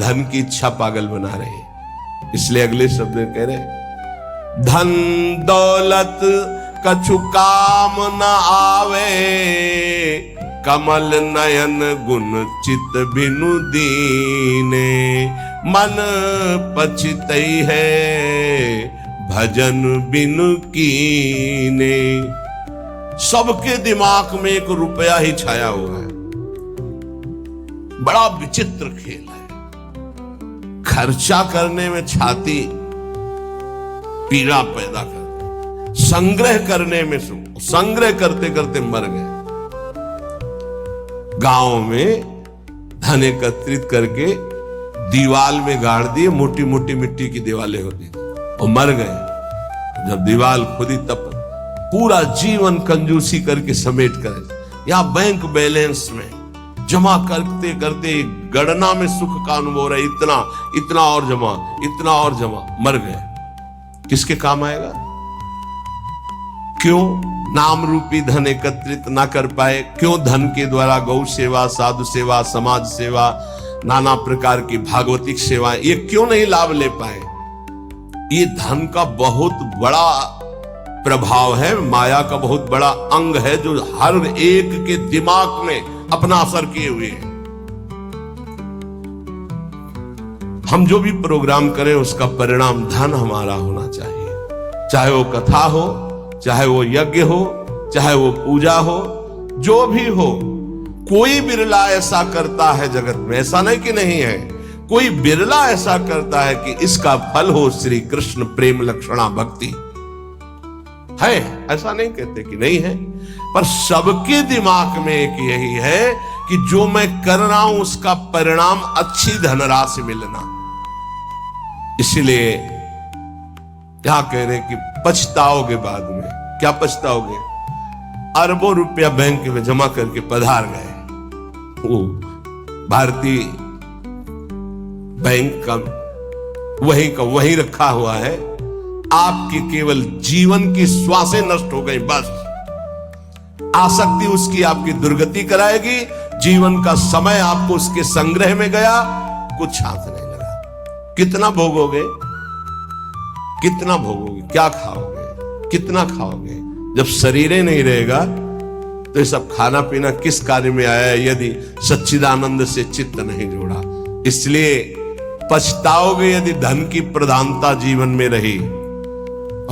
धन की इच्छा पागल बना रही है। इसलिए अगले शब्द कह रहे, धन दौलत कछु काम न आवे, कमल नयन गुण चित बिनु दीने, मन पछितई है भजन बिनु कीने। सबके दिमाग में एक रुपया ही छाया हुआ है। बड़ा विचित्र खेल है। खर्चा करने में छाती पीड़ा पैदा करती, संग्रह करने में संग्रह करते करते मर गए। गांव में धन एकत्रित करके दीवाल में गाड़ दिए, मोटी मोटी मिट्टी की दीवालें होती थी, और मर गए। जब दीवाल खुदी तब पूरा जीवन कंजूसी करके समेट कर, या बैंक बैलेंस में जमा करते करते गणना में सुख का अनुभव हो रहा है, इतना इतना और जमा, इतना और जमा, मर गए। किसके काम आएगा? क्यों नाम रूपी धन एकत्रित ना कर पाए? क्यों धन के द्वारा गौ सेवा, साधु सेवा, समाज सेवा, नाना प्रकार की भागवतिक सेवाएं, ये क्यों नहीं लाभ ले पाए? ये धन का बहुत बड़ा प्रभाव है, माया का बहुत बड़ा अंग है, जो हर एक के दिमाग में अपना असर किए हुए हैं। हम जो भी प्रोग्राम करें उसका परिणाम धन हमारा होना चाहिए। चाहे वो कथा हो, चाहे वो यज्ञ हो, चाहे वो पूजा हो, जो भी हो। कोई बिरला ऐसा करता है जगत में, ऐसा नहीं कि नहीं है, कोई बिरला ऐसा करता है कि इसका फल हो श्री कृष्ण प्रेम लक्षणा भक्ति। है, ऐसा नहीं कहते कि नहीं है, पर सबके दिमाग में एक यही है कि जो मैं कर रहा हूं उसका परिणाम अच्छी धनराशि मिलना। इसलिए यहां कह रहे कि पछताओगे बाद में। क्या पछताओगे? अरबों रुपया बैंक में जमा करके पधार गए, वो भारतीय बैंक का वही रखा हुआ है, आपकी केवल जीवन की श्वासें नष्ट हो गई, बस। आसक्ति उसकी आपकी दुर्गति कराएगी, जीवन का समय आपको उसके संग्रह में गया, कुछ हाथ नहीं लगा। कितना भोगोगे? कितना भोगोगे? क्या खाओगे? कितना खाओगे? जब शरीर ही नहीं रहेगा तो ये सब खाना पीना किस कार्य में आया है, यदि सच्चिदानंद से चित्त नहीं जोड़ा। इसलिए पछताओगे यदि धन की प्रधानता जीवन में रही।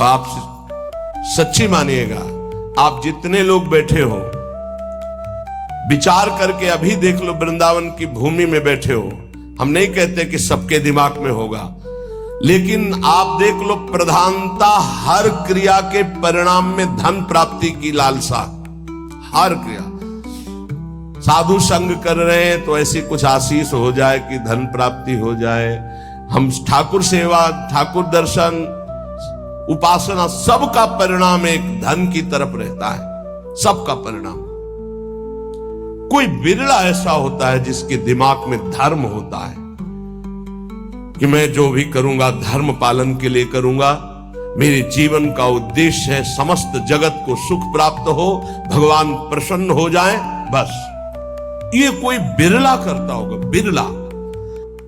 आप सच्ची मानिएगा, आप जितने लोग बैठे हो, विचार करके अभी देख लो, वृंदावन की भूमि में बैठे हो। हम नहीं कहते कि सबके दिमाग में होगा, लेकिन आप देख लो, प्रधानता हर क्रिया के परिणाम में धन प्राप्ति की लालसा। हर क्रिया, साधु संग कर रहे हैं तो ऐसी कुछ आशीष हो जाए कि धन प्राप्ति हो जाए। हम ठाकुर सेवा, ठाकुर दर्शन, उपासना, सबका परिणाम एक धन की तरफ रहता है, सबका परिणाम। कोई बिरला ऐसा होता है जिसके दिमाग में धर्म होता है कि मैं जो भी करूंगा धर्म पालन के लिए करूंगा, मेरे जीवन का उद्देश्य है समस्त जगत को सुख प्राप्त हो, भगवान प्रसन्न हो जाए, बस। ये कोई बिरला करता होगा, बिरला।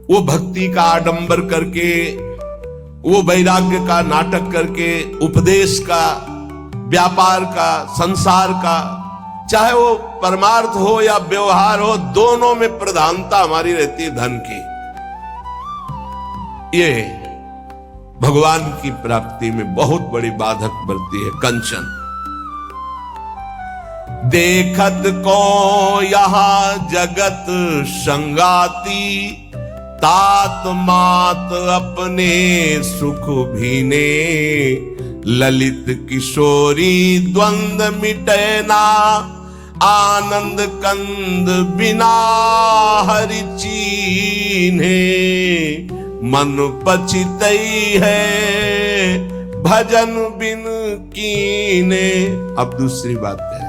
वो भक्ति का आडंबर करके, वो वैराग्य का नाटक करके, उपदेश का, व्यापार का, संसार का, चाहे वो परमार्थ हो या व्यवहार हो, दोनों में प्रधानता हमारी रहती है धन की। ये भगवान की प्राप्ति में बहुत बड़ी बाधक बनती है। कंचन देखत को यहां जगत संगाती, तात मात अपने सुख भीने, ललित किशोरी द्वंद मिटैना, आनंद कंद बिना हरि चीन्हे, मन पछितई है भजन बिन कीने। अब दूसरी बात है,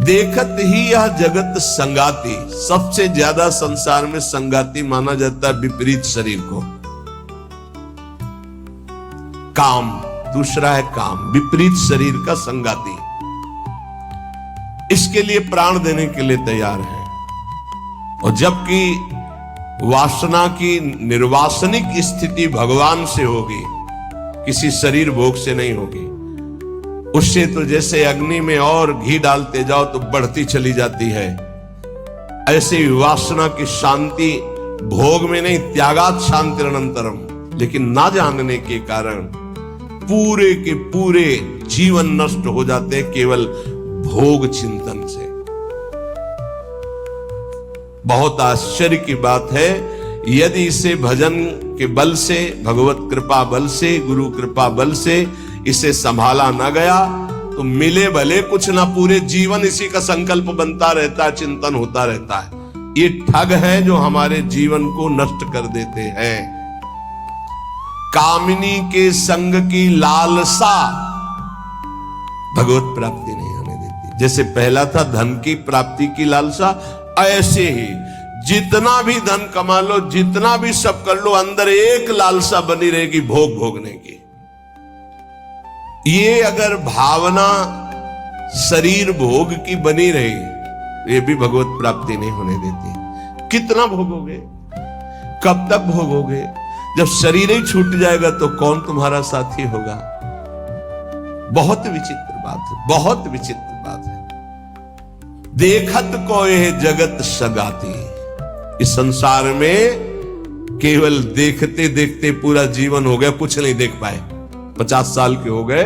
देखत ही यह जगत संगाती। सबसे ज्यादा संसार में संगाती माना जाता है विपरीत शरीर को। काम, दूसरा है काम, विपरीत शरीर का संगाती। इसके लिए प्राण देने के लिए तैयार है। और जबकि वासना की निर्वासनिक स्थिति भगवान से होगी, किसी शरीर भोग से नहीं होगी। उससे तो जैसे अग्नि में और घी डालते जाओ तो बढ़ती चली जाती है, ऐसे ही वासना की शांति भोग में नहीं, त्यागात शांति अनंतरम। लेकिन ना जानने के कारण पूरे के पूरे जीवन नष्ट हो जाते हैं केवल भोग चिंतन से। बहुत आश्चर्य की बात है, यदि इसे भजन के बल से, भगवत कृपा बल से, गुरु कृपा बल से इसे संभाला ना गया तो मिले भले कुछ ना, पूरे जीवन इसी का संकल्प बनता रहता है, चिंतन होता रहता है। ये ठग है जो हमारे जीवन को नष्ट कर देते हैं। कामिनी के संग की लालसा भगवत प्राप्ति नहीं होने देती। जैसे पहला था धन की प्राप्ति की लालसा, ऐसे ही जितना भी धन कमा लो, जितना भी सब कर लो, अंदर एक लालसा बनी रहेगी भोग भोगने की। ये अगर भावना शरीर भोग की बनी रही, ये भी भगवत प्राप्ति नहीं होने देती। कितना भोगोगे, कब तक भोगोगे? जब शरीर ही छूट जाएगा तो कौन तुम्हारा साथी होगा? बहुत विचित्र बात है, बहुत विचित्र बात है। देखत को यह जगत सगाती। इस संसार में केवल देखते देखते पूरा जीवन हो गया, कुछ नहीं देख पाए। 50 साल के हो गए,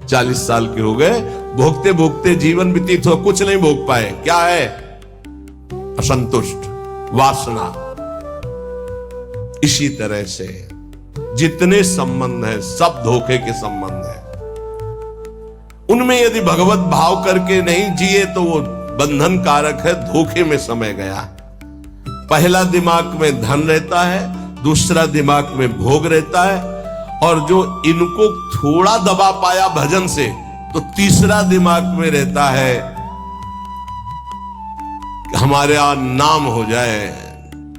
40 साल के हो गए, भोगते भोगते जीवन व्यतीत हो, कुछ नहीं भोग पाए। क्या है? असंतुष्ट, वासना। इसी तरह से जितने संबंध हैं सब धोखे के संबंध हैं। उनमें यदि भगवत भाव करके नहीं जिए तो वो बंधन कारक है, धोखे में समय गया। पहला दिमाग में धन रहता है, दूसरा दिमाग में भोग रहता है, और जो इनको थोड़ा दबा पाया भजन से तो तीसरा दिमाग में रहता है हमारे यहां नाम हो जाए,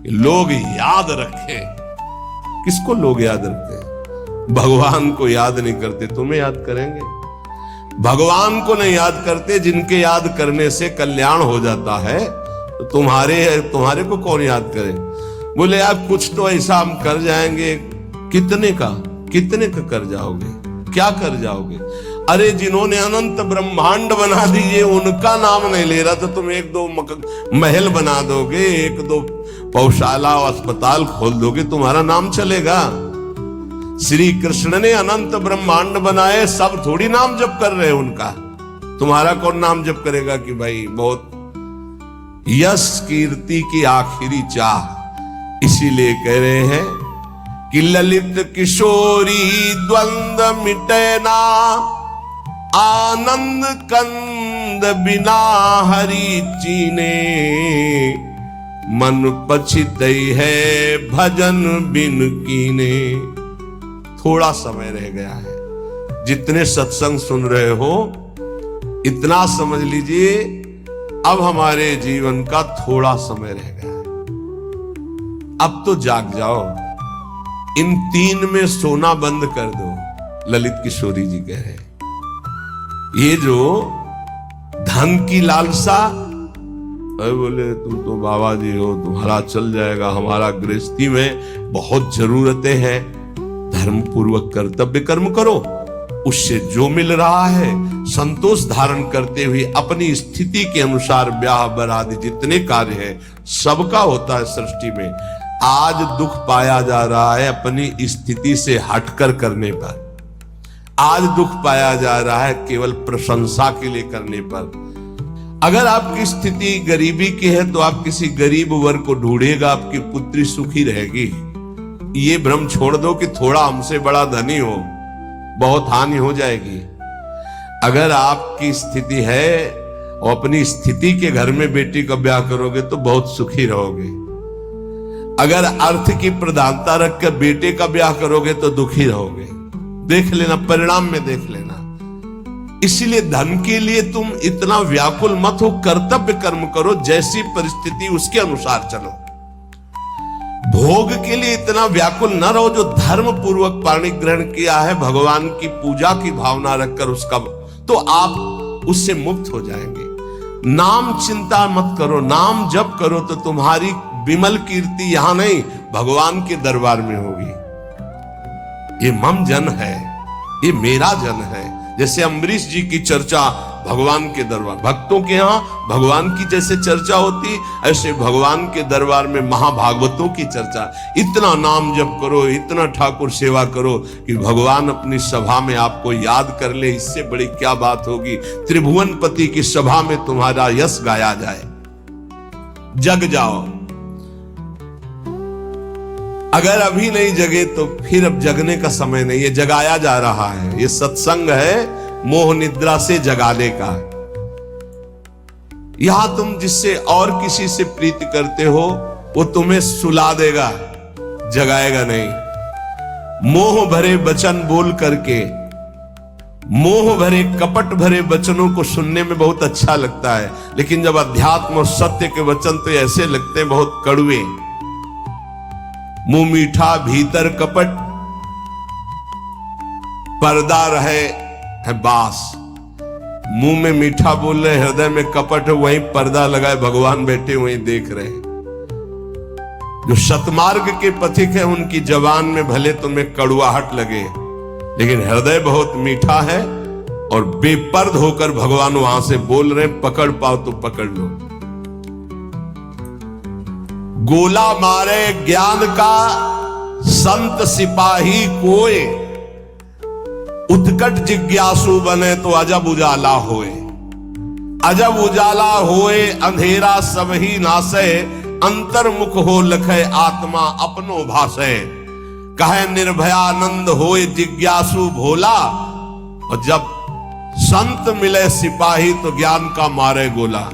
लोग याद रखें। किसको लोग याद रखते हैं? भगवान को याद नहीं करते, तुम्हें याद करेंगे? भगवान को नहीं याद करते, जिनके याद करने से कल्याण हो जाता है, तो तुम्हारे को कौन याद करे? बोले यार कुछ तो ऐसा हम कर जाएंगे। कितने का कर जाओगे? क्या कर जाओगे? अरे जिन्होंने अनंत ब्रह्मांड बना दिए उनका नाम नहीं ले रहा तो तुम 1-2 महल बना दोगे, 1-2 पौशाला और अस्पताल खोल दोगे, तुम्हारा नाम चलेगा? श्री कृष्ण ने अनंत ब्रह्मांड बनाए, सब थोड़ी नाम जप कर रहे हैं उनका। तुम्हारा कौन नाम जप करेगा कि भाई बहुत यश कीर्ति की आखिरी चाह। इसीलिए कह रहे हैं कि ललित किशोरी द्वंद्व मिटे ना, आनंद कंद बिना हरि चीने, मन पछितई है भजन बिन कीने। थोड़ा समय रह गया है। जितने सत्संग सुन रहे हो इतना समझ लीजिए, अब हमारे जीवन का थोड़ा समय रह गया है। अब तो जाग जाओ, इन 3 में सोना बंद कर दो। ललित किशोरी जी कह रहे हैं ये जो धन की लालसा, अरे बोले तुम तो बाबा जी हो, तुम्हारा चल जाएगा, हमारा गृहस्थी में बहुत जरूरतें हैं, धर्म पूर्वक कर्तव्य कर्म करो, उससे जो मिल रहा है संतोष धारण करते हुए अपनी स्थिति के अनुसार ब्याह बरादी जितने कार्य हैं सबका होता है सृष्टि में। आज दुख पाया जा रहा है अपनी स्थिति से हटकर करने पर, आज दुख पाया जा रहा है केवल प्रशंसा के लिए करने पर। अगर आपकी स्थिति गरीबी की है तो आप किसी गरीब वर्ग को ढूंढेगा, आपकी पुत्री सुखी रहेगी। ये भ्रम छोड़ दो कि थोड़ा हमसे बड़ा धनी हो, बहुत हानि हो जाएगी। अगर आपकी स्थिति है और अपनी स्थिति के घर में बेटी का ब्याह करोगे तो बहुत सुखी रहोगे। अगर अर्थ की प्रधानता रखकर बेटे का ब्याह करोगे तो दुखी रहोगे। देख लेना, परिणाम में देख लेना। इसीलिए धन के लिए तुम इतना व्याकुल मत हो, कर्तव्य कर्म करो, जैसी परिस्थिति उसके अनुसार चलो। भोग के लिए इतना व्याकुल न रहो, जो धर्म पूर्वक पाणी ग्रहण किया है भगवान की पूजा की भावना रखकर उसका, तो आप उससे मुक्त हो जाएंगे। नाम चिंता मत करो, नाम जप करो तो तुम्हारी विमल कीर्ति यहां नहीं भगवान के दरबार में होगी। ये मम जन है, ये मेरा जन है। जैसे अम्बरीश जी की चर्चा भगवान के दरबार, भक्तों के यहां भगवान की जैसे चर्चा होती, ऐसे भगवान के दरबार में महाभागवतों की चर्चा। इतना नाम जप करो, इतना ठाकुर सेवा करो कि भगवान अपनी सभा में आपको याद कर ले। इससे बड़ी क्या बात होगी। त्रिभुवनपति की सभा में तुम्हारा यश गाया जाए। जग जाओ, अगर अभी नहीं जगे तो फिर अब जगने का समय नहीं है, जगाया जा रहा है। ये सत्संग है मोह निद्रा से जगाने का। यहां तुम जिससे और किसी से प्रीति करते हो वो तुम्हें सुला देगा, जगाएगा नहीं। मोह भरे वचन बोल करके, मोह भरे कपट भरे वचनों को सुनने में बहुत अच्छा लगता है, लेकिन जब अध्यात्म और सत्य के वचन तो ऐसे लगते हैं बहुत कड़वे। मुंह मीठा भीतर कपट, पर्दा रहे है बास। मुंह में मीठा बोल रहे, हृदय में कपट है, वहीं पर्दा लगाए भगवान बैठे वहीं देख रहे हैं। जो सतमार्ग के पथिक है उनकी जबान में भले तुम्हें कड़वाहट लगे, लेकिन हृदय बहुत मीठा है और बेपर्द होकर भगवान वहां से बोल रहे, पकड़ पाओ तो पकड़ लो। गोला मारे ज्ञान का संत सिपाही कोय, उत्कट जिज्ञासु बने तो अजब उजाला होए। अजब उजाला होए अंधेरा सब ही नासे, अंतर्मुख हो लखे आत्मा अपनो भासे। कहे निर्भयानंद होए जिज्ञासु भोला, और जब संत मिले सिपाही तो ज्ञान का मारे गोला।